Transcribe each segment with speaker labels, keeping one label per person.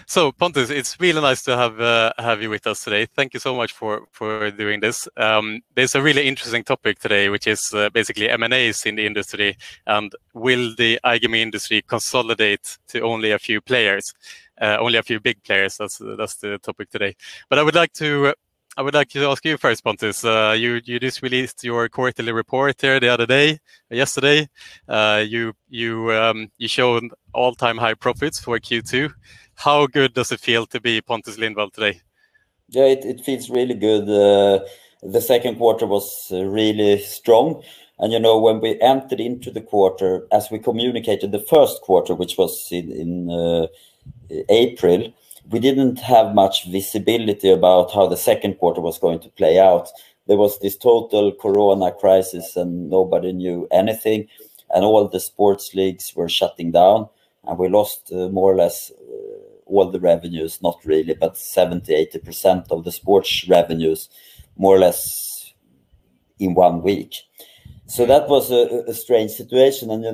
Speaker 1: So Pontus, it's really nice to have you with us today. Thank you so much for doing this. There's a really interesting topic today, which is basically M&As in the industry, and will the iGaming industry consolidate to only a few players, only a few big players? That's the topic today. But I would like to ask you first, Pontus. You just released your quarterly report here the other day, yesterday. You showed all-time high profits for Q2. How good does it feel to be Pontus Lindwall today?
Speaker 2: Yeah, it feels really good. The second quarter was really strong. And, when we entered into the quarter, as we communicated the first quarter, which was in April, we didn't have much visibility about how the second quarter was going to play out. There was this total corona crisis and nobody knew anything. And all the sports leagues were shutting down. And we lost more or less all the revenues, not really, but 70–80% of the sports revenues, more or less in 1 week. So that was a strange situation. And,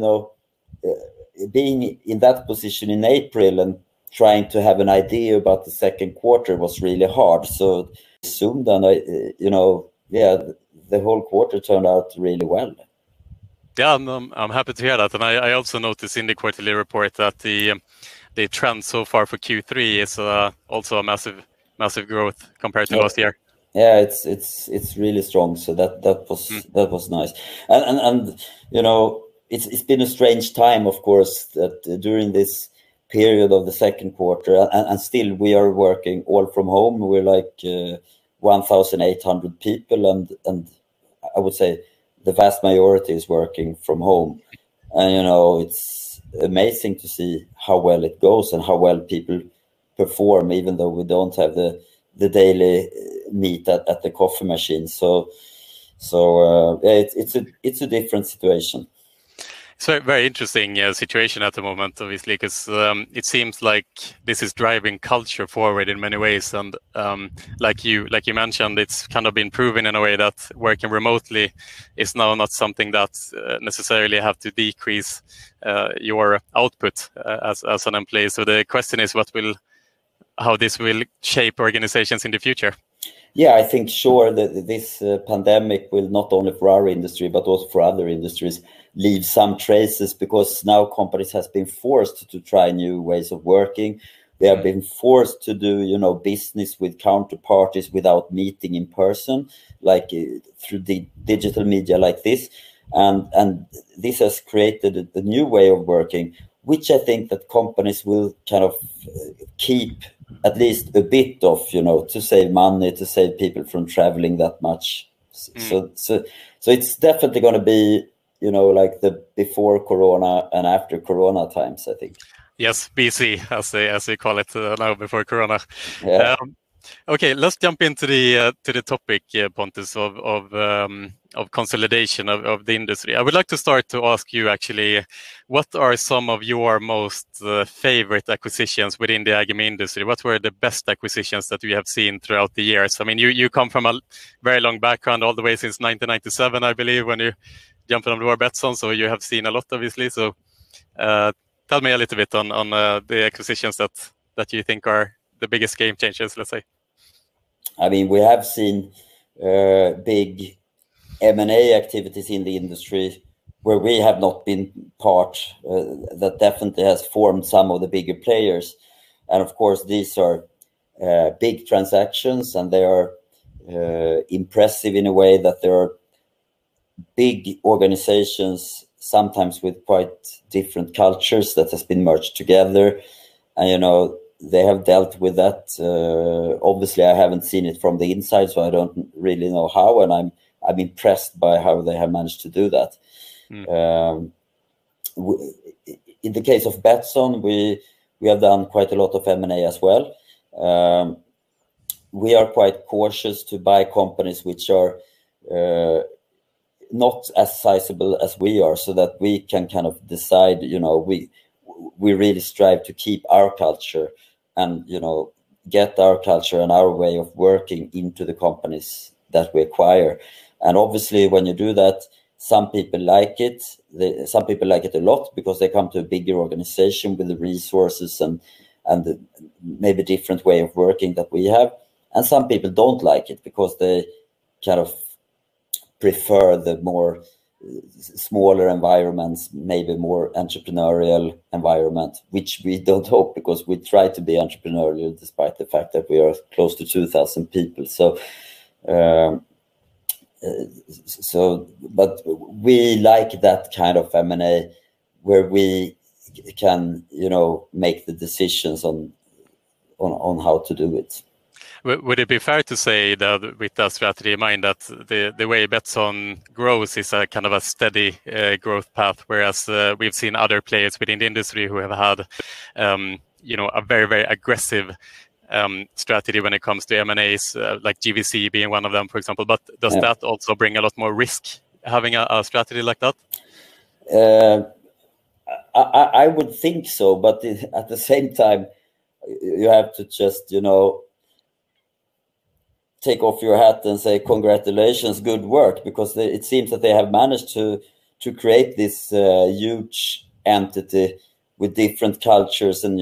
Speaker 2: being in that position in April and trying to have an idea about the second quarter was really hard. So soon then, the whole quarter turned out really well.
Speaker 1: Yeah, I'm happy to hear that. And I also noticed in the quarterly report that the trend so far for Q3 is also a massive growth compared to last year.
Speaker 2: Yeah, it's really strong. So that was nice. And it's been a strange time, of course, that during this period of the second quarter, and still we are working all from home. We're like 1,800 people, and I would say the vast majority is working from home. And it's amazing to see how well it goes and how well people perform, even though we don't have the daily meet at the coffee machine. So it's a different situation.
Speaker 1: It's a very interesting situation at the moment, obviously, because it seems like this is driving culture forward in many ways. And like you mentioned, it's kind of been proven in a way that working remotely is now not something that necessarily have to decrease your output as an employee. So the question is, how this will shape organizations in the future?
Speaker 2: Yeah, I think sure that this pandemic will not only for our industry, but also for other industries, leave some traces, because now companies has been forced to try new ways of working. They have been forced to do, business with counterparties without meeting in person, like through the digital media like this. And this has created a new way of working, which I think that companies will kind of keep at least a bit of, to save money, to save people from traveling that much. So it's definitely going to be, like the before Corona and after Corona times, I think.
Speaker 1: Yes, BC, as they call it now, before Corona.
Speaker 2: Yeah.
Speaker 1: Okay, let's jump into the topic, Pontus, of consolidation of the industry. I would like to start to ask you, actually, what are some of your most favorite acquisitions within the iGaming industry? What were the best acquisitions that you have seen throughout the years? I mean, you come from a very long background, all the way since 1997, I believe, when you jumped on board Betsson, so you have seen a lot, obviously. So tell me a little bit on the acquisitions that you think are the biggest game changers, let's say.
Speaker 2: I mean, we have seen big M&A activities in the industry where we have not been part, that definitely has formed some of the bigger players. And of course, these are big transactions, and they are impressive in a way that there are big organizations, sometimes with quite different cultures, that has been merged together. And, they have dealt with that. Obviously, I haven't seen it from the inside, so I don't really know how, and I'm impressed by how they have managed to do that. In the case of Betsson, we have done quite a lot of M&A as well. We are quite cautious to buy companies which are not as sizable as we are, so that we can kind of decide, we really strive to keep our culture and, get our culture and our way of working into the companies that we acquire. And obviously, when you do that, some people like it. Some people like it a lot because they come to a bigger organization with the resources and and maybe different way of working that we have. And some people don't like it because they kind of prefer the more smaller environments, maybe more entrepreneurial environment, which we don't hope, because we try to be entrepreneurial despite the fact that we are close to 2,000 people. But we like that kind of M&A where we can, make the decisions on how to do it.
Speaker 1: Would it be fair to say that with that strategy in mind, that the way Betsson grows is a kind of a steady growth path, whereas we've seen other players within the industry who have had, a very, very aggressive strategy when it comes to M&As, like GVC being one of them, for example. But does that also bring a lot more risk, having a strategy like that?
Speaker 2: I would think so, but at the same time, you have to just, take off your hat and say congratulations, good work, because it seems that they have managed to create this huge entity with different cultures and,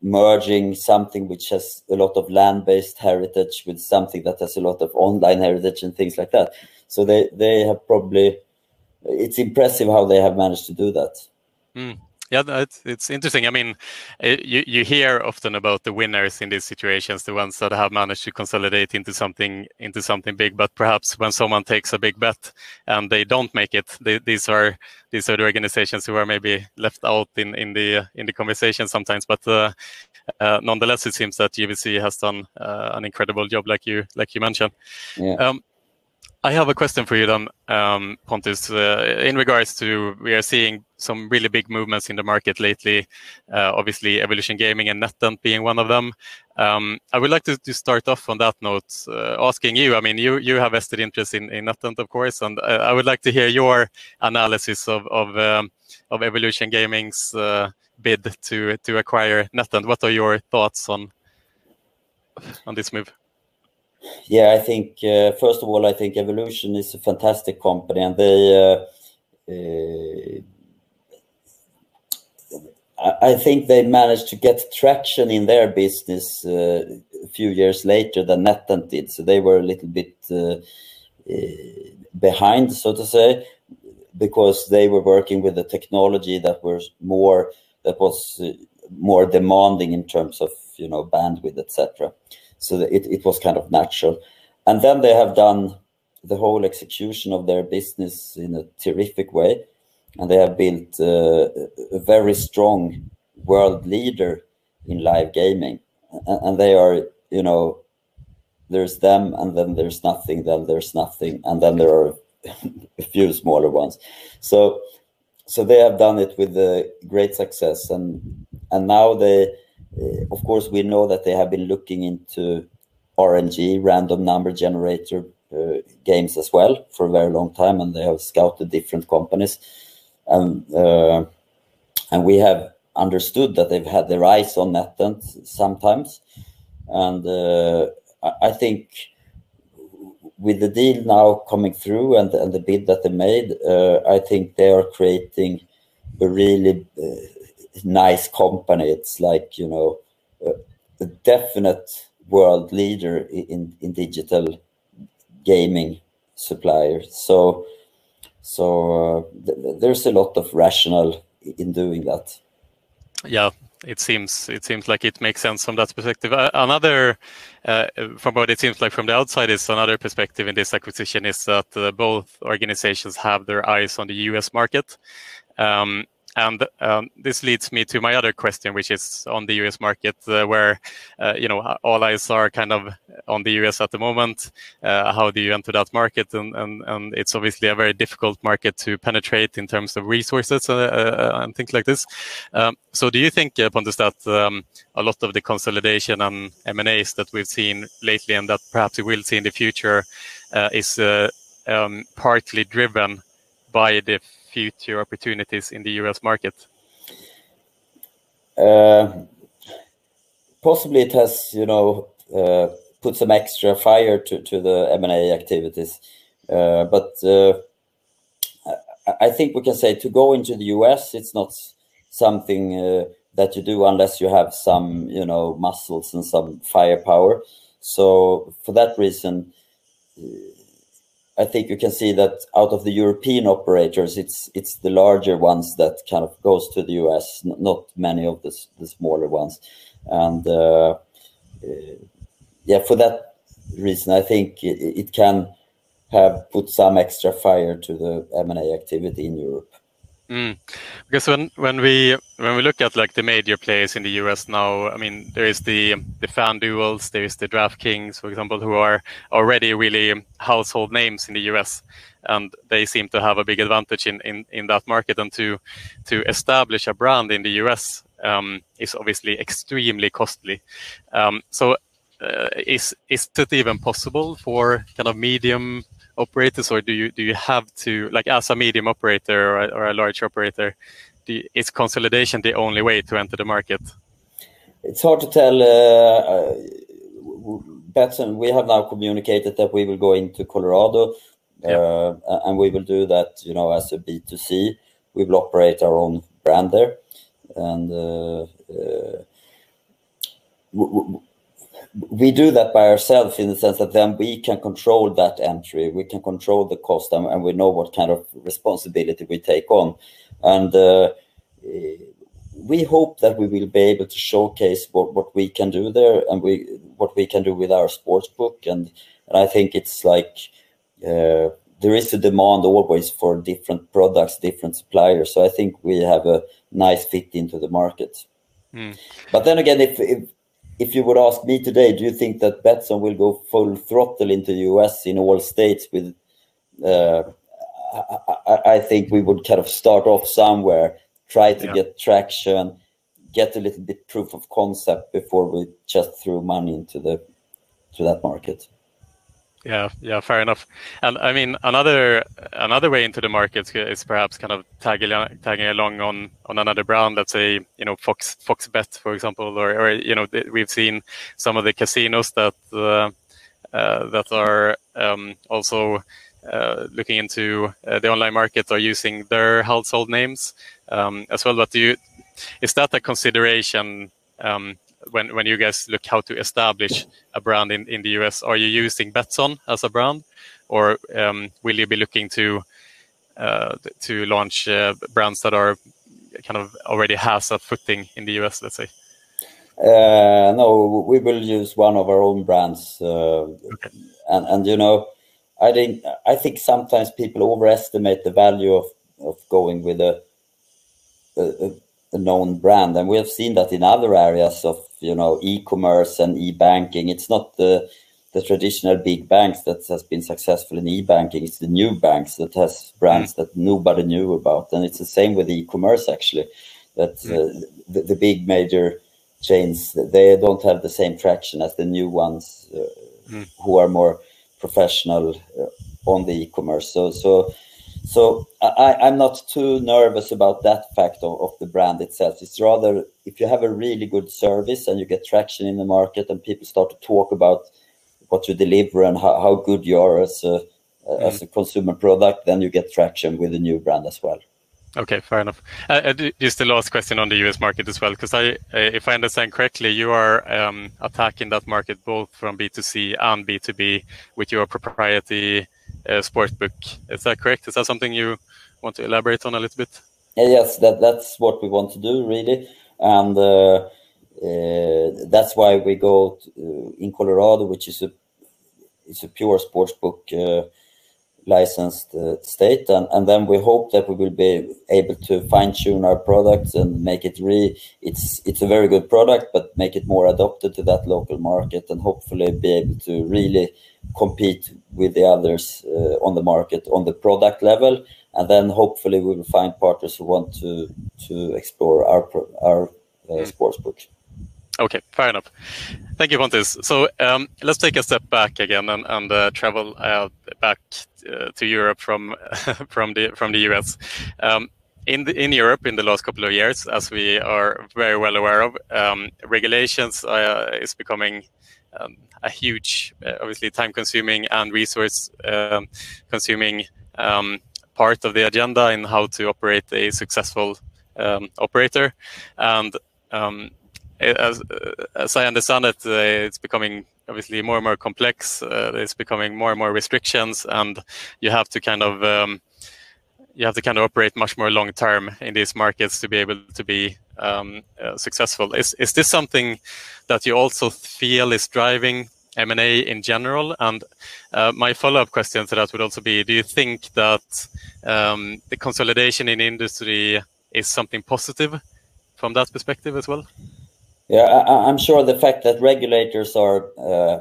Speaker 2: merging something which has a lot of land-based heritage with something that has a lot of online heritage and things like that. So they have probably, it's impressive how they have managed to do that.
Speaker 1: Yeah, it's interesting. I mean, you hear often about the winners in these situations, the ones that have managed to consolidate into something big. But perhaps when someone takes a big bet and they don't make it, these are the organizations who are maybe left out in the conversation sometimes. But nonetheless, it seems that GVC has done an incredible job, like you mentioned.
Speaker 2: Yeah.
Speaker 1: I have a question for you then, Pontus. In regards to, we are seeing some really big movements in the market lately, obviously Evolution Gaming and NetEnt being one of them. I would like to start off on that note, asking you, I mean, you have vested interest in NetEnt, of course, and I would like to hear your analysis of Evolution Gaming's bid to acquire NetEnt. What are your thoughts on this move?
Speaker 2: Yeah, I think first of all, I think Evolution is a fantastic company, and I think they managed to get traction in their business a few years later than NetEnt did. So they were a little bit behind, so to say, because they were working with a technology that was more demanding in terms of bandwidth, etc. So it was kind of natural. And then they have done the whole execution of their business in a terrific way. And they have built a very strong world leader in live gaming. And they are, there's them, and then there's nothing, then there's nothing, and then there are a few smaller ones. So they have done it with great success. And now they, of course, we know that they have been looking into RNG, random number generator games as well for a very long time, and they have scouted different companies. And we have understood that they've had their eyes on NetEnt sometimes. And I think with the deal now coming through and the bid that they made, I think they are creating a really nice company. It's like, a definite world leader in digital gaming suppliers. So there's a lot of rationale in doing that.
Speaker 1: Yeah, it seems like it makes sense from that perspective. Another, from what it seems like from the outside, is another perspective in this acquisition is that both organizations have their eyes on the US market. And this leads me to my other question, which is on the US market, where all eyes are kind of on the US at the moment. How do you enter that market? And it's obviously a very difficult market to penetrate in terms of resources and things like this. So do you think, Pontus, that a lot of the consolidation and M&As that we've seen lately and that perhaps we will see in the future is partly driven by the future opportunities in the US market?
Speaker 2: Possibly it has, put some extra fire to the M&A activities. But I think we can say to go into the US, it's not something that you do unless you have some, you know, muscles and some firepower. So for that reason, I think you can see that out of the European operators, it's the larger ones that kind of goes to the US, not many of the smaller ones. And yeah, for that reason, I think it can have put some extra fire to the M&A activity in Europe.
Speaker 1: Because when we look at like the major players in the US now, I mean, there is the FanDuels, there is the DraftKings, for example, who are already really household names in the US, and they seem to have a big advantage in that market. And to establish a brand in the US is obviously extremely costly. So is it even possible for kind of medium operators, or do you have to, like, as a medium operator or a large operator, is consolidation the only way to enter the market?
Speaker 2: It's hard to tell. Betsson, we have now communicated that we will go into Colorado, and we will do that, you know, as a B2C. We will operate our own brand there, and we do that by ourselves, in the sense that then we can control that entry, we can control the cost, and we know what kind of responsibility we take on. And we hope that we will be able to showcase what we can do there, and what we can do with our sportsbook. And I think it's like there is a demand always for different products, different suppliers. So I think we have a nice fit into the market. But then again, if you would ask me today, do you think that Betsson will go full throttle into the US in all states with, I think we would kind of start off somewhere, try to get traction, get a little bit proof of concept before we just throw money into that market.
Speaker 1: Yeah, fair enough. And I mean, another way into the market is perhaps kind of tagging along on another brand. Let's say, you know, FoxBet, for example, or you know, we've seen some of the casinos that are also looking into the online market are using their household names as well. But is that a consideration when you guys look how to establish a brand in the US? Are you using Betsson as a brand, or will you be looking to launch brands that are kind of already has a footing in the US, let's say?
Speaker 2: No, we will use one of our own brands. Okay. And you know, I think sometimes people overestimate the value of going with a known brand, and we have seen that in other areas of, you know, e-commerce and e-banking. It's not the traditional big banks that has been successful in e-banking. It's the new banks that has brands that nobody knew about, and it's the same with e-commerce actually. That the big major chains, they don't have the same traction as the new ones who are more professional on the e-commerce. So I'm not too nervous about that fact of the brand itself. It's rather, if you have a really good service and you get traction in the market and people start to talk about what you deliver and how good you are as a consumer product, then you get traction with the new brand as well.
Speaker 1: Okay, fair enough. Just the last question on the US market as well, because if I understand correctly, you are attacking that market both from B2C and B2B with your proprietary sportsbook. Is that correct? Is that something you want to elaborate on a little bit?
Speaker 2: Yes, that's what we want to do, really. And that's why we go in Colorado, which is a pure sportsbook licensed state, and then we hope that we will be able to fine-tune our products and make it it's a very good product, but make it more adopted to that local market, and hopefully be able to really compete with the others on the market on the product level. And then hopefully we will find partners who want to explore our sportsbook.
Speaker 1: Okay, fair enough. Thank you, Pontus. So let's take a step back again and travel back to Europe from the US. In Europe, in the last couple of years, as we are very well aware of, regulations is becoming a huge, obviously time-consuming and resource-consuming part of the agenda in how to operate a successful operator. And as I understand it, it's becoming obviously more and more complex. It's becoming more and more restrictions, and you have to kind of operate much more long term in these markets to be able to be successful. Is this something that you also feel is driving M&A in general? And my follow-up question to that would also be: do you think that the consolidation in the industry is something positive from that perspective as well?
Speaker 2: Yeah, I'm sure the fact that regulators are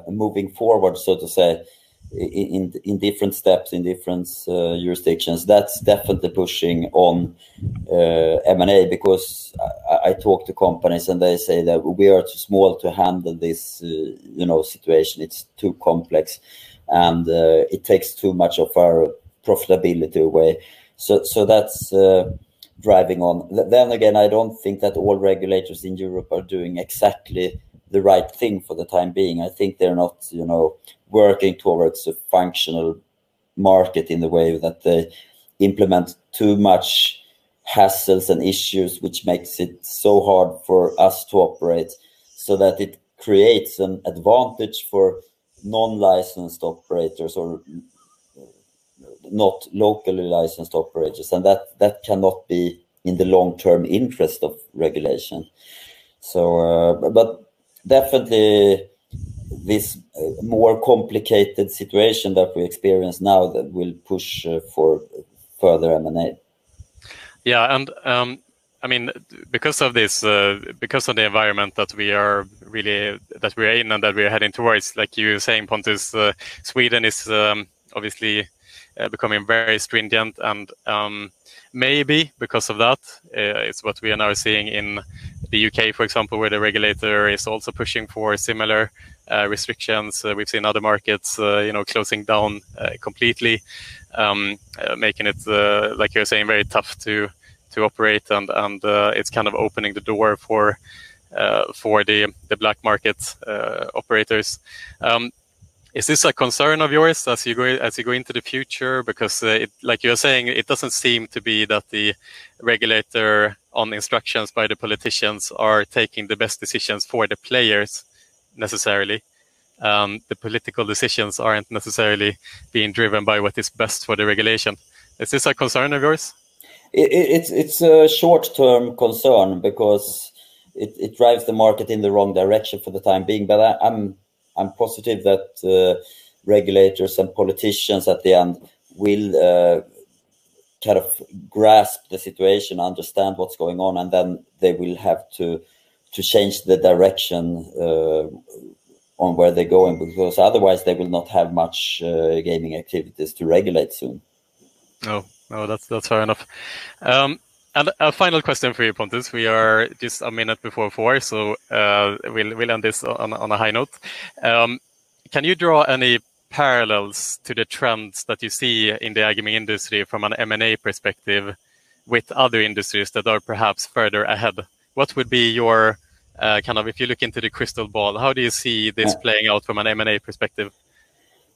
Speaker 2: moving forward, so to say, in different steps in different jurisdictions, that's definitely pushing on M&A, because I talk to companies and they say that we are too small to handle this situation. It's too complex, and it takes too much of our profitability away. So that's driving on. Then again, I don't think that all regulators in Europe are doing exactly the right thing for the time being. I think they're not, working towards a functional market in the way that they implement too much hassles and issues, which makes it so hard for us to operate, so that it creates an advantage for non-licensed operators or not locally licensed operators, and that cannot be in the long-term interest of regulation. So, but definitely this more complicated situation that we experience now that will push for further M&A.
Speaker 1: Yeah, and I mean, because of this, because of the environment that we are in and that we are heading towards, like you were saying, Pontus, Sweden is obviously becoming very stringent, and maybe because of that, it's what we are now seeing in the UK, for example, where the regulator is also pushing for similar restrictions. We've seen other markets, closing down completely, making it, like you're saying, very tough to operate, and it's kind of opening the door for the black market operators. Is this a concern of yours as you go into the future? Because like you're saying, it doesn't seem to be that the regulator, on instructions by the politicians, are taking the best decisions for the players necessarily. The political decisions aren't necessarily being driven by what is best for the regulation. Is this a concern of yours?
Speaker 2: It's a short-term concern, because it drives the market in the wrong direction for the time being. But I'm positive that regulators and politicians at the end will kind of grasp the situation, understand what's going on, and then they will have to change the direction on where they're going, because otherwise they will not have much gaming activities to regulate soon.
Speaker 1: No, that's fair enough. And a final question for you, Pontus. We are just a minute before 4, so we'll end this on a high note. Can you draw any parallels to the trends that you see in the iGaming industry from an M&A perspective with other industries that are perhaps further ahead? What would be your if you look into the crystal ball, how do you see this playing out from an M&A perspective?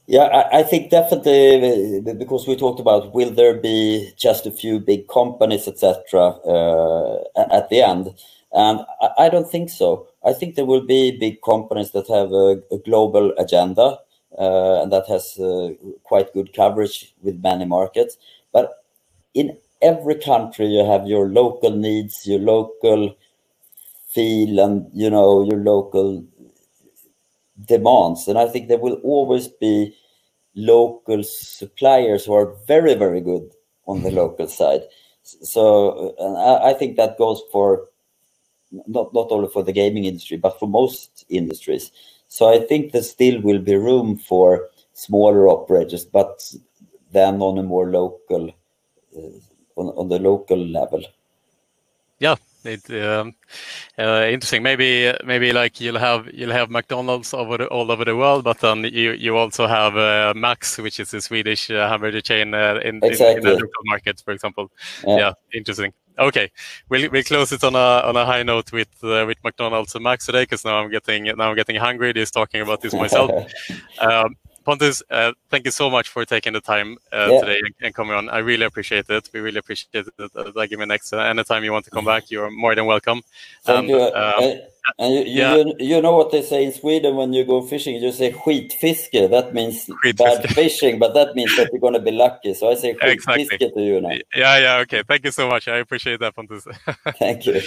Speaker 2: Yeah, I think definitely, because we talked about, will there be just a few big companies, etc., at the end? And I don't think so. I think there will be big companies that have a global agenda and that has quite good coverage with many markets. But in every country, you have your local needs, your local feel, and your local demands. And I think there will always be local suppliers who are very, very good on the local side. So I think that goes for not only for the gaming industry, but for most industries. So I think there still will be room for smaller operators, but then on a more local, on the local level.
Speaker 1: Yeah. Interesting. Maybe like you'll have McDonald's all over the world, but then you also have Max, which is a Swedish hamburger chain in the local market, for example. Yeah, interesting. Okay, we'll close it on a high note with McDonald's and Max today, because now I'm getting hungry just talking about this myself. Pontus, thank you so much for taking the time today and coming on. I really appreciate it. We really appreciate it. Like give me next anytime you want to come back, you're more than welcome.
Speaker 2: Thank you. And you know what they say in Sweden when you go fishing? You say skitfiske. That means bad fishing, but that means that you're going to be lucky. So I say skitfiske to you now.
Speaker 1: Yeah. Okay. Thank you so much. I appreciate that, Pontus.
Speaker 2: Thank you.